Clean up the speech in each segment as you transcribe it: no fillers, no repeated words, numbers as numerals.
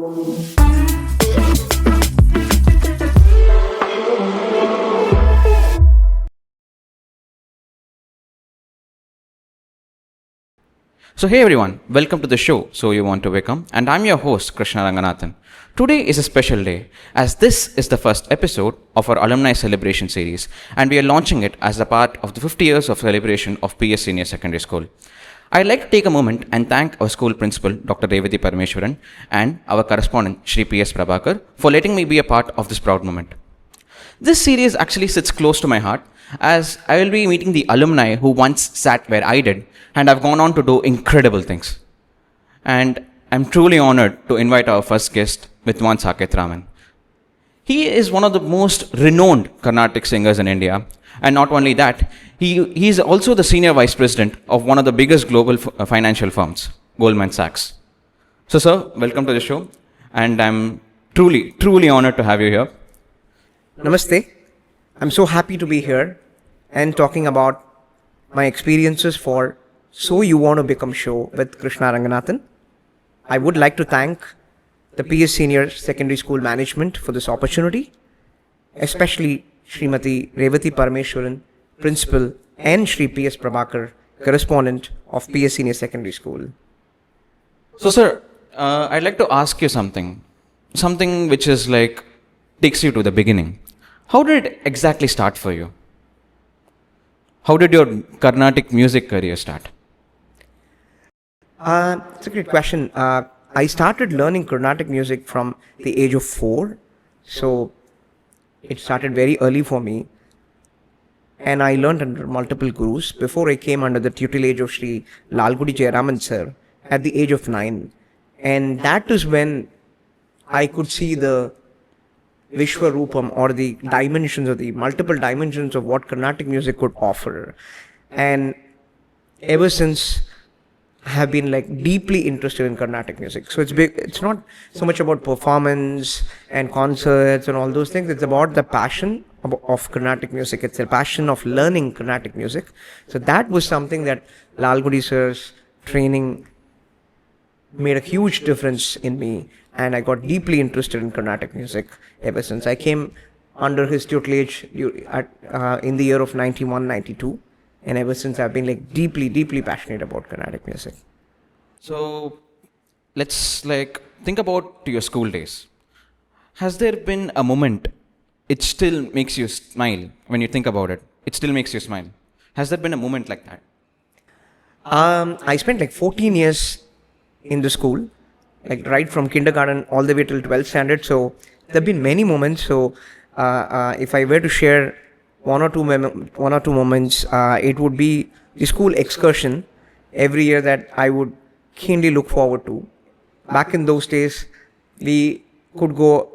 So hey everyone, welcome to the show So You Want to Become, and I'm your host Krishna Ranganathan. Today is a special day as this is the first episode of our alumni celebration series, and we are launching it as a part of the 50 years of celebration of PS Senior Secondary School. I'd like to take a moment and thank our school principal Dr. Revati Parameshwaran and our correspondent Shri P.S. Prabhakar for letting me be a part of this proud moment. This series actually sits close to my heart as I will be meeting the alumni who once sat where I did and have gone on to do incredible things. And I'm truly honored to invite our first guest, Vidwan Saketharaman. He is one of the most renowned Carnatic singers in India, and not only that, he is also the senior vice president of one of the biggest global financial firms, Goldman Sachs. So sir, welcome to the show, and I'm truly honored to have you here. Namaste. I'm so happy to be here and talking about my experiences for So You Want to Become show with Krishna Ranganathan. I would like to thank the PS Senior Secondary School management for this opportunity, especially Srimati Revati Parameshwaran, Principal, and Shri P.S. Prabhakar, Correspondent of PS Senior Secondary School. So sir, I'd like to ask you something which is like takes you to the beginning. How did it exactly start for you? How did your Carnatic music career start? It's a great question. I started learning Carnatic music from the age of 4. So it started very early for me. And I learned under multiple gurus before I came under the tutelage of Sri Lalgudi Jayaraman sir at the age of 9. And that is when I could see the Vishwarupam, or the dimensions, or the multiple dimensions of what Carnatic music could offer. And ever since, I have been like deeply interested in Carnatic music. So it's not so much about performance and concerts and all those things. It's about the passion of Carnatic music. It's a passion of learning Carnatic music. So that was something that Lalgudi sir's training made a huge difference in me, and I got deeply interested in Carnatic music ever since. I came under his tutelage in the year of 91-92, and ever since I've been like deeply passionate about Carnatic music. So let's like think about your school days. Has there been a moment it still makes you smile when you think about it? It still makes you smile. Has there been a moment like that? I spent like 14 years in the school, like right from kindergarten all the way till 12th standard. So there have been many moments. So if I were to share one or two moments, it would be the school excursion every year that I would keenly look forward to. Back in those days, we could go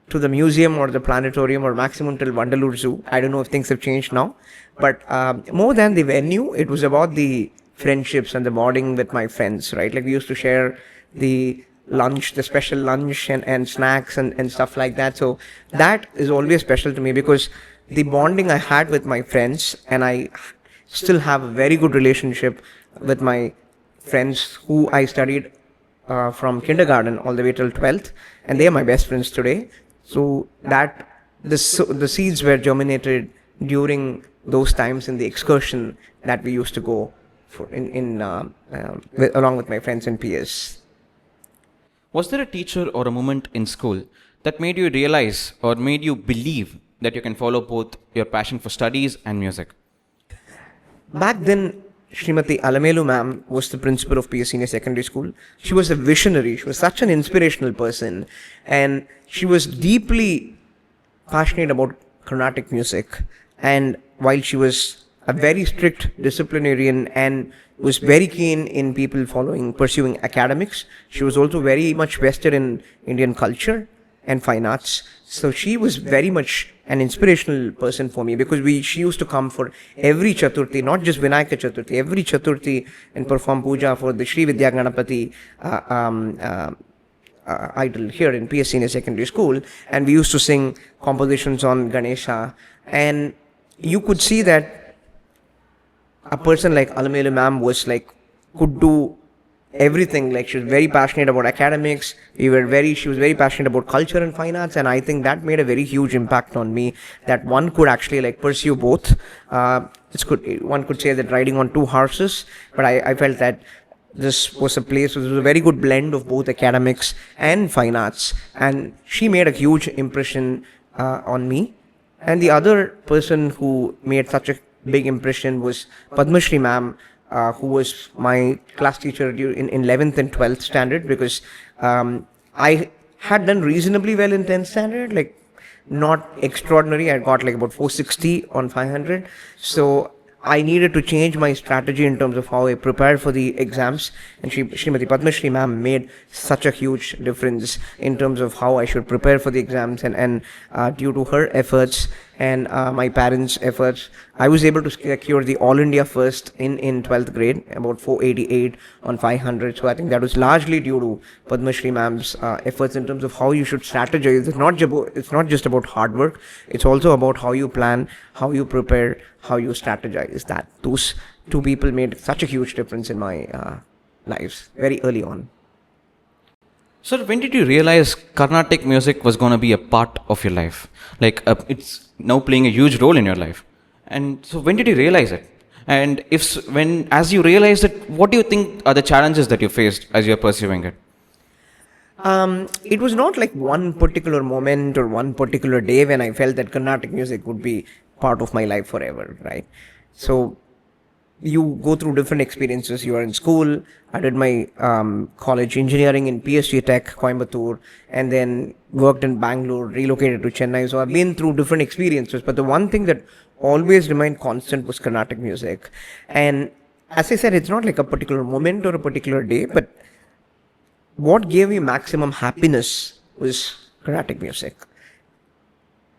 to the museum or the planetarium or maximum till Vandalur Zoo. I don't know if things have changed now, but more than the venue, it was about the friendships and the bonding with my friends, right? Like we used to share the lunch, the special lunch and snacks and stuff like that. So that is always special to me because the bonding I had with my friends, and I still have a very good relationship with my friends who I studied from kindergarten all the way till 12th, and they are my best friends today. So that the seeds were germinated during those times in the excursion that we used to go for along with my friends and peers. Was there a teacher or a moment in school that made you realize or made you believe that you can follow both your passion for studies and music? Back then, Srimati Alamelu ma'am was the principal of PS Senior Secondary School. She was a visionary. She was such an inspirational person, and she was deeply passionate about Carnatic music. And while she was a very strict disciplinarian and was very keen in people pursuing academics, she was also very much vested in Indian culture and fine arts. So she was very much an inspirational person for me because she used to come for every Chaturthi, not just Vinayaka Chaturthi, every Chaturthi, and perform puja for the Sri Vidya Ganapati idol here in PS Senior Secondary School. And we used to sing compositions on Ganesha, and you could see that a person like Alamelu ma'am was like, could do everything. Like, she was very passionate about academics. She was very passionate about culture and fine arts, and I think that made a very huge impact on me, that one could actually like pursue both. One could say that riding on two horses, but I felt that this was a place, it was a very good blend of both academics and fine arts, and she made a huge impression on me. And the other person who made such a big impression was Padma Shri ma'am, who was my class teacher in 11th and 12th standard, because I had done reasonably well in 10th standard, like not extraordinary. I got like about 460 on 500. So I needed to change my strategy in terms of how I prepared for the exams, and Srimati Padma Shri ma'am made such a huge difference in terms of how I should prepare for the exams, and due to her efforts and my parents' efforts, I was able to secure the All India first in 12th grade, about 488 on 500. So I think that was largely due to Padma Shri ma'am's efforts in terms of how you should strategize. It's not just about hard work. It's also about how you plan, how you prepare, how you strategize. That those two people made such a huge difference in my lives very early on. So when did you realize Carnatic music was going to be a part of your life? Like it's now playing a huge role in your life. And so when did you realize it? And as you realized it, what do you think are the challenges that you faced as you're pursuing it? It was not like one particular moment or one particular day when I felt that Carnatic music would be part of my life forever, right? So you go through different experiences. You are in school. I did my college engineering in PSG Tech, Coimbatore, and then worked in Bangalore, relocated to Chennai. So I've been through different experiences. But the one thing that always remained constant was Carnatic music. And as I said, it's not like a particular moment or a particular day, but what gave me maximum happiness was Carnatic music.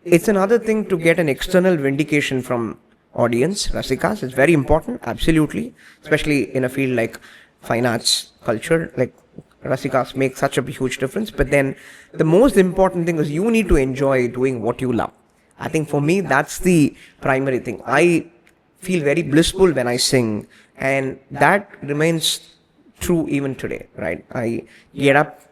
It's another thing to get an external vindication from audience, Rasikas. It's very important, absolutely, especially in a field like fine arts, culture. Like, Rasikas make such a huge difference. But then the most important thing is you need to enjoy doing what you love. I think for me, that's the primary thing. I feel very blissful when I sing, and that remains true even today, right? I get up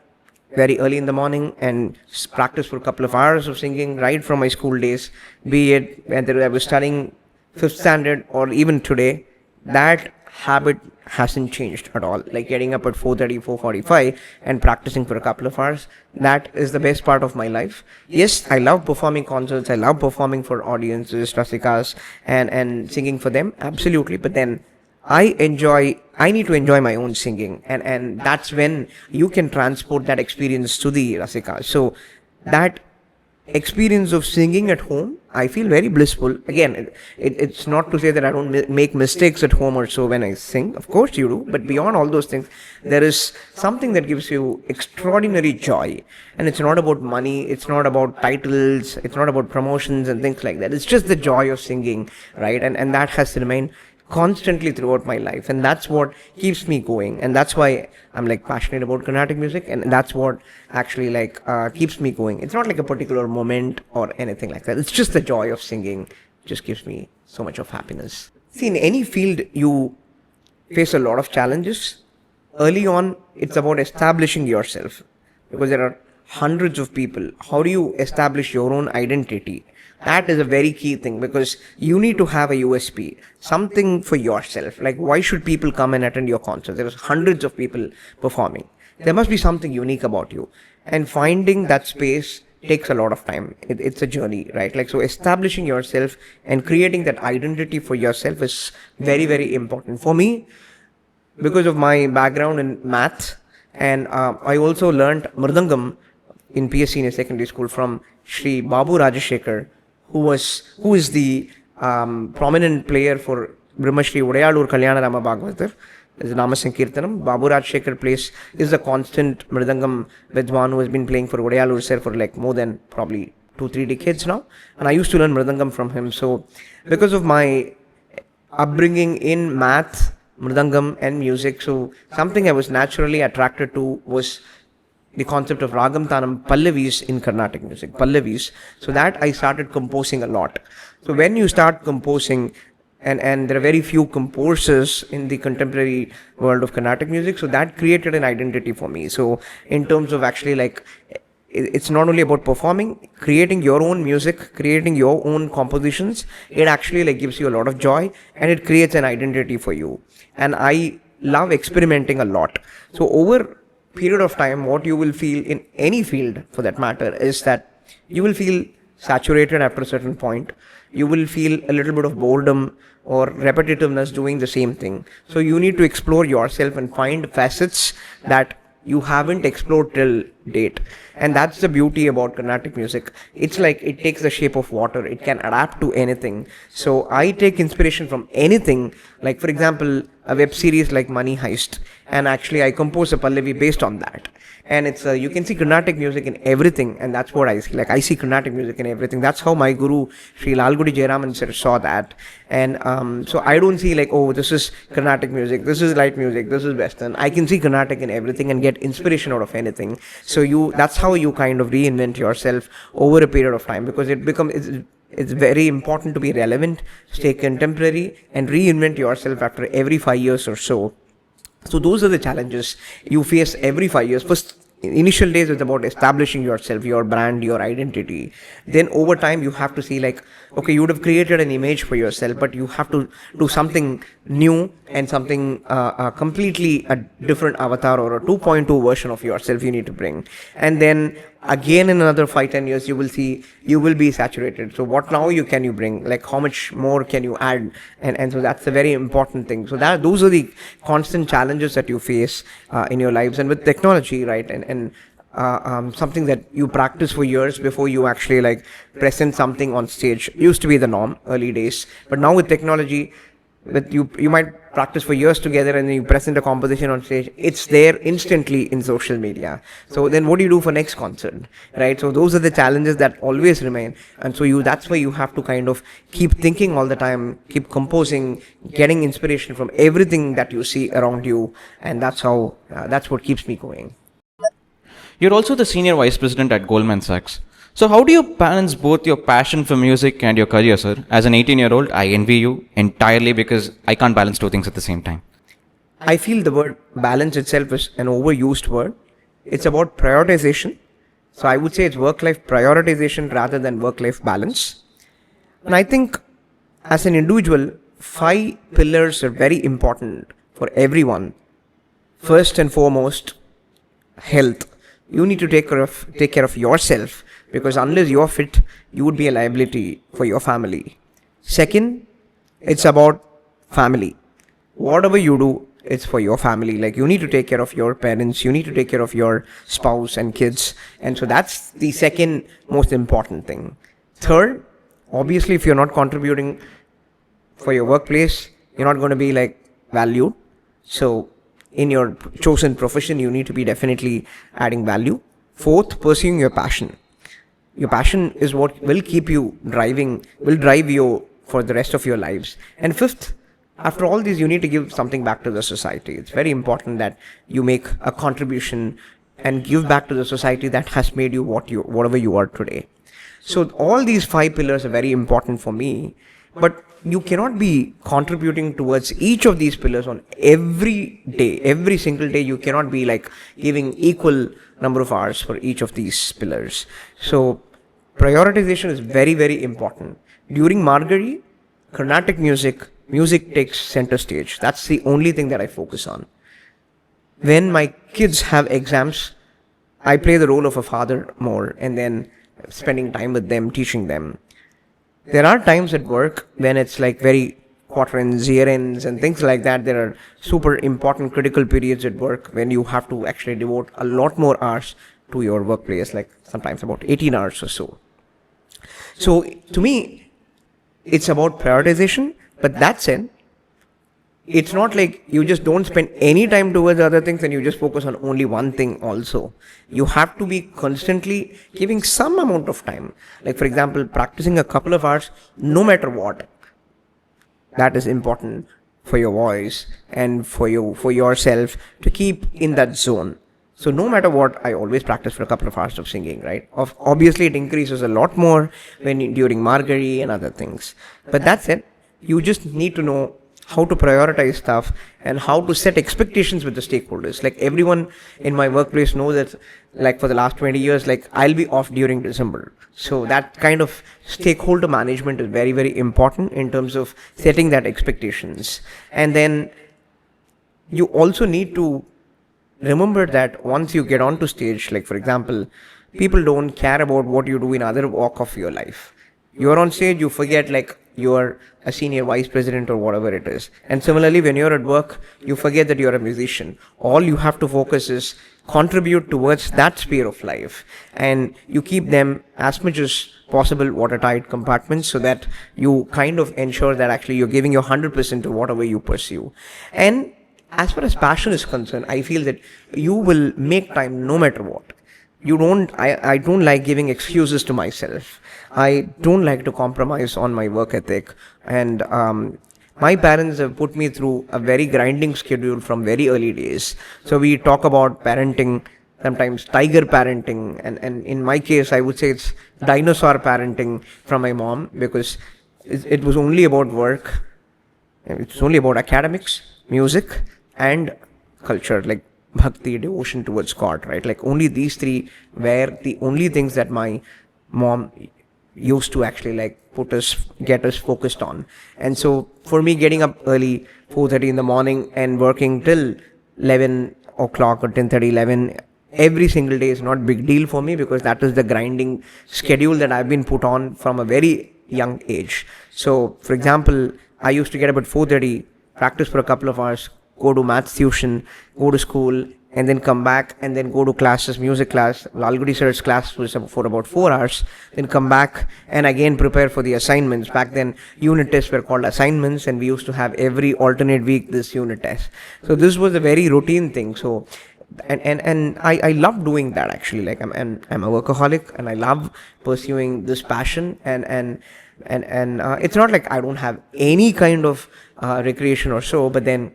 very early in the morning and practice for a couple of hours of singing right from my school days, be it whether I was studying 5th standard or even today. That habit hasn't changed at all. Like getting up at 4:30, 4:45 and practicing for a couple of hours, that is the best part of my life. Yes, I love performing concerts, I love performing for audiences, Rasikas, and singing for them, absolutely. But then I need to enjoy my own singing, and that's when you can transport that experience to the Rasikas. So that experience of singing at home, I feel very blissful. Again, it's not to say that I don't make mistakes at home or so when I sing. Of course you do. But beyond all those things, there is something that gives you extraordinary joy. And it's not about money. It's not about titles. It's not about promotions and things like that. It's just the joy of singing, right? And that has to remain constantly throughout my life, and that's what keeps me going, and that's why I'm like passionate about Carnatic music, and that's what actually like keeps me going. It's not like a particular moment or anything like that. It's just the joy of singing. It just gives me so much of happiness. See, in any field you face a lot of challenges. Early on, it's about establishing yourself, because there are hundreds of people. How do you establish your own identity? That is a very key thing, because you need to have a USP, something for yourself. Like, why should people come and attend your concert? There are hundreds of people performing. There must be something unique about you. And finding that space takes a lot of time. It's a journey, right? Like, so establishing yourself and creating that identity for yourself is very, very important. For me, because of my background in math, and I also learned Mridangam in PS Senior Secondary School from Shri Babu Rajashekar, who is the prominent player for Brahmashri Udayalur Kalyana Rama Bhagavatar. There's Nama Sankirtanam. Babu Rajashekar is the constant Mridangam Vidwan who has been playing for Udayalur sir for like more than probably 2-3 decades now. And I used to learn Mridangam from him. So because of my upbringing in math, Mridangam and music, so something I was naturally attracted to was the concept of Ragam Tanam Pallavis in Carnatic music, Pallavis. So that I started composing a lot. So when you start composing, and there are very few composers in the contemporary world of Carnatic music, so that created an identity for me. So in terms of actually like, it's not only about performing, creating your own music, creating your own compositions, it actually like gives you a lot of joy and it creates an identity for you. And I love experimenting a lot. So over period of time, what you will feel in any field for that matter is that you will feel saturated after a certain point. You will feel a little bit of boredom or repetitiveness doing the same thing. So you need to explore yourself and find facets that you haven't explored till date. And that's the beauty about Carnatic music. It's like it takes the shape of water. It can adapt to anything. So I take inspiration from anything. Like for example, a web series like Money Heist. And actually I compose a Pallavi based on that. And it's you can see Carnatic music in everything, and that's what I see. Like I see Carnatic music in everything. That's how my guru Sri Lalgudi Jayaraman sir saw that. And so I don't see like, oh, this is Carnatic music, this is light music, this is Western. I can see Carnatic in everything and get inspiration out of anything. So that's how you kind of reinvent yourself over a period of time, because it's very important to be relevant, stay contemporary, and reinvent yourself after every 5 years or so. So those are the challenges you face every 5 years. First, initial days is about establishing yourself, your brand, your identity. Then over time you have to see like, okay, you would have created an image for yourself, but you have to do something new and something completely a different avatar or a 2.2 version of yourself you need to bring. And then again in another 5-10 years you will see you will be saturated. So what now can you bring, like how much more can you add, and so that's a very important thing. So those are the constant challenges that you face in your lives. And with technology, right, and something that you practice for years before you actually like present something on stage used to be the norm early days. But now with technology, that you might practice for years together and then you present a composition on stage, it's there instantly in social media. So then what do you do for next concert, right? So those are the challenges that always remain. And so that's why you have to kind of keep thinking all the time, keep composing, getting inspiration from everything that you see around you. And that's what keeps me going. You're also the senior vice president at Goldman Sachs. So how do you balance both your passion for music and your career, sir? As an 18-year-old, I envy you entirely because I can't balance two things at the same time. I feel the word balance itself is an overused word. It's about prioritization. So I would say it's work-life prioritization rather than work-life balance. And I think as an individual, 5 pillars are very important for everyone. First and foremost, health. You need to take care of yourself, because unless you're fit, you would be a liability for your family. Second, it's about family. Whatever you do, it's for your family. Like you need to take care of your parents, you need to take care of your spouse and kids. And so that's the second most important thing. Third, obviously if you're not contributing for your workplace, you're not going to be like valued. So in your chosen profession, you need to be definitely adding value. Fourth, pursuing your passion. Your passion is what will keep you driving, will drive you for the rest of your lives. And fifth, after all these, you need to give something back to the society. It's very important that you make a contribution and give back to the society that has made you whatever you are today. So all these 5 pillars are very important for me, but you cannot be contributing towards each of these pillars on every day, every single day. You cannot be like giving equal number of hours for each of these pillars. So prioritization is very, very important. During Margari, Carnatic music takes center stage. That's the only thing that I focus on. When my kids have exams, I play the role of a father more, and then spending time with them, teaching them. There are times at work when it's like very quarter ends, year ends and things like that. There are super important critical periods at work when you have to actually devote a lot more hours to your workplace, like sometimes about 18 hours or so. So to me, it's about prioritization, but that said, it's not like you just don't spend any time towards other things and you just focus on only one thing also. You have to be constantly giving some amount of time. Like for example, practicing a couple of hours, no matter what. That is important for your voice and for yourself to keep in that zone. So no matter what, I always practice for a couple of hours of singing, right? Obviously it increases a lot more during Margari and other things. But that's it. you just need to know how to prioritize stuff and how to set expectations with the stakeholders. Like everyone in my workplace knows that, like for the last 20 years, like I'll be off during December. So that kind of stakeholder management is very, very important in terms of setting that expectations. And then you also need to remember that once you get onto stage, like for example, people don't care about what you do in other walk of your life. You're on stage, you forget like you're a senior vice president or whatever it is. And similarly, when you're at work, you forget that you're a musician. All you have to focus is contribute towards that sphere of life, and you keep them as much as possible watertight compartments so that you kind of ensure that actually you're giving your 100% to whatever you pursue. And as far as passion is concerned, I feel that you will make time no matter what. I don't like giving excuses to myself. I don't like to compromise on my work ethic. And my parents have put me through a very grinding schedule from very early days. So we talk about parenting, sometimes tiger parenting. And in my case, I would say it's dinosaur parenting from my mom, because it was only about work. It's only about academics, music, and culture, like bhakti, devotion towards God, right? Like only these three were the only things that my mom used to actually like get us focused on. And so for me, getting up early, 4:30 in the morning, and working till 11 o'clock or 10:30, 11 every single day is not big deal for me, because that is the grinding schedule that I've been put on from a very young age. So for example, I used to get up at 4:30, practice for a couple of hours, go to maths tuition, go to school, and then come back and then go to classes, music class, Lalgudi sir's class was for about 4 hours, then come back and again prepare for the assignments. Back then, unit tests were called assignments, and we used to have every alternate week this unit test. So this was a very routine thing. So, and I love doing that actually. Like I'm a workaholic, and I love pursuing this passion, and it's not like I don't have any kind of recreation or so, but then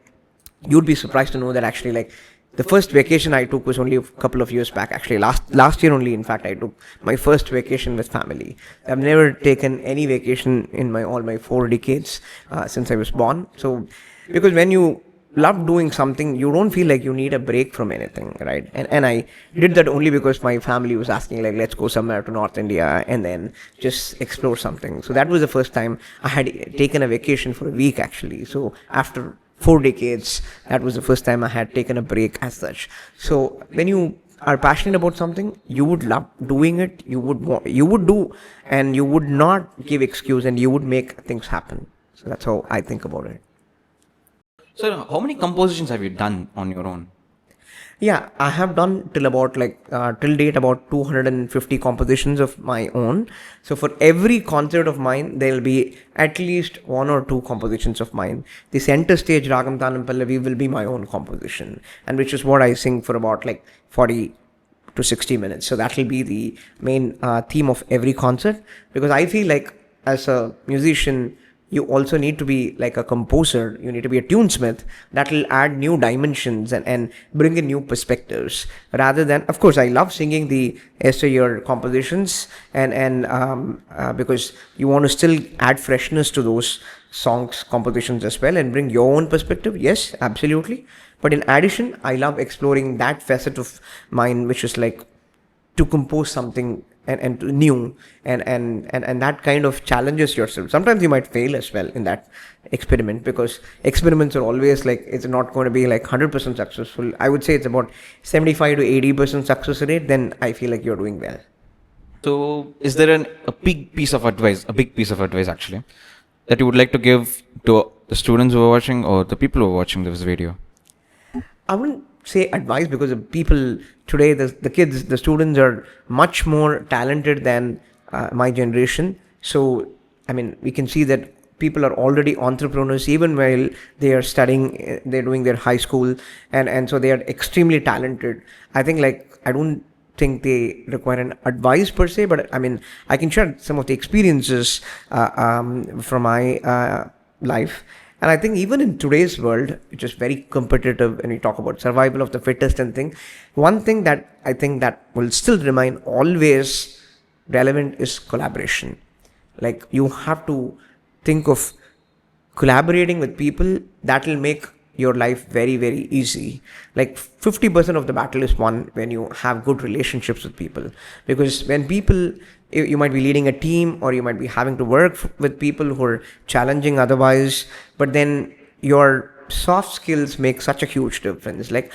you'd be surprised to know that actually, like, the first vacation I took was only a couple of years back. Actually, last year only, in fact, I took my first vacation with family. I've never taken any vacation in all my 4 decades since I was born. So, because when you love doing something, you don't feel like you need a break from anything, right? And I did that only because my family was asking, like, let's go somewhere to North India and then just explore something. So that was the first time I had taken a vacation for a week, actually. So after 4 decades, that was the first time I had taken a break as such. So when you are passionate about something, you would love doing it, you would do, and you would not give excuse, and you would make things happen. So that's how I think about it. So how many compositions have you done on your own? Yeah, I have done till date about 250 compositions of my own. So for every concert of mine, there'll be at least 1 or 2 compositions of mine. The center stage Ragam Tanam Pallavi will be my own composition, and which is what I sing for about 40 to 60 minutes. So that will be the main theme of every concert, because I feel like as a musician, you also need to be like a composer, you need to be a tunesmith that will add new dimensions and bring in new perspectives, rather than, of course, I love singing the yesteryear compositions and because you want to still add freshness to those songs, compositions as well, and bring your own perspective. Yes, absolutely. But in addition, I love exploring that facet of mine, which is like to compose something and new, and that kind of challenges yourself. Sometimes you might fail as well in that experiment, because experiments are always like, it's not going to be like 100% successful. I would say it's about 75 to 80% success rate. Then I feel like you're doing well. So is there a big piece of advice actually, that you would like to give to the students who are watching, or the people who are watching this video? I wouldn't say advice, because the people today, the kids, the students are much more talented than my generation. So, I mean, we can see that people are already entrepreneurs even while they are studying, they're doing their high school, and so they are extremely talented. I think I don't think they require an advice per se, but I mean, I can share some of the experiences from my life. And I think even in today's world, which is very competitive, and we talk about survival of the fittest and thing, one thing that I think that will still remain always relevant is collaboration. Like, you have to think of collaborating with people, that will make your life very, very easy. Like 50% of the battle is won when you have good relationships with people. Because when people, you might be leading a team, or you might be having to work with people who are challenging otherwise, but then your soft skills make such a huge difference. Like,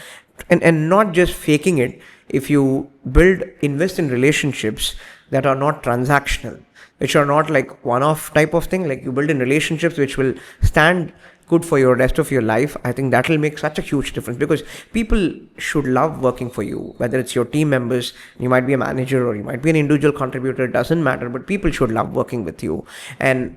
and not just faking it. If you invest in relationships that are not transactional, which are not like one-off type of thing, like you build in relationships which will stand good for your rest of your life, I think that will make such a huge difference, because people should love working for you, whether it's your team members, you might be a manager or you might be an individual contributor, it doesn't matter, but people should love working with you. And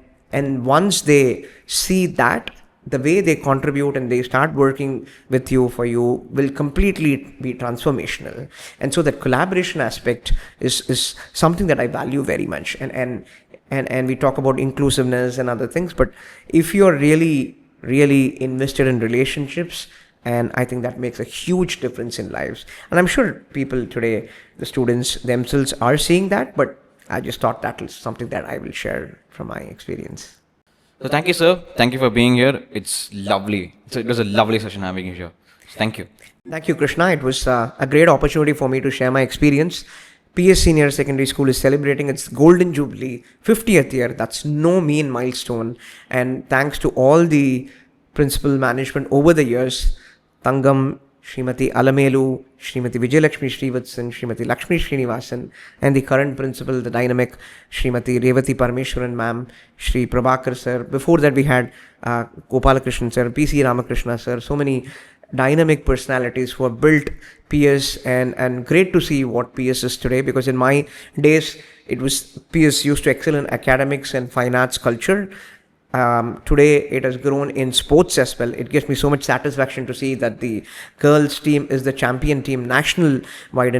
once they see that, the way they contribute and they start working with you for you will completely be transformational. And so that collaboration aspect is something that I value very much. And we talk about inclusiveness and other things, but if you're really invested in relationships, and I think that makes a huge difference in lives. And I'm sure people today, the students themselves, are seeing that, but I just thought that was something that I will share from my experience. So thank you, sir. Thank you for being here. It's lovely. It was a lovely session having you here. Thank you. Thank you, Krishna. It was a great opportunity for me to share my experience. PS Senior Secondary School is celebrating its Golden Jubilee, 50th year. That's no mean milestone. And thanks to all the principal management over the years, Tangam, Srimati Alamelu, Srimati Vijayalakshmi Srivatsan, Srimati Lakshmi Srinivasan, and the current principal, the dynamic Srimati Revati Parmeshwaran ma'am, Shri Prabhakar sir. Before that we had Gopalakrishnan sir, PC Ramakrishna sir, so many dynamic personalities who have built PS, and great to see what PS is today, because in my days PS used to excel in academics and fine arts culture. Today it has grown in sports as well. It gives me so much satisfaction to see that the girls team is the champion team nationwide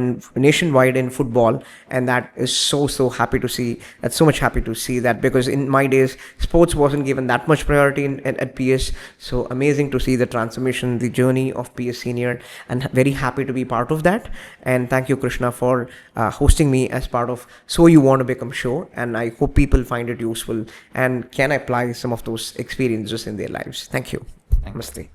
in football, and that is so happy to see. That's so much happy to see that, because in my days sports wasn't given that much priority at PS. So amazing to see the transformation, the journey of PS Senior, and very happy to be part of that. And thank you, Krishna, for hosting me as part of So You Want to Become show, and I hope people find it useful and can apply some of those experiences in their lives. Thank you. Thank you. Namaste.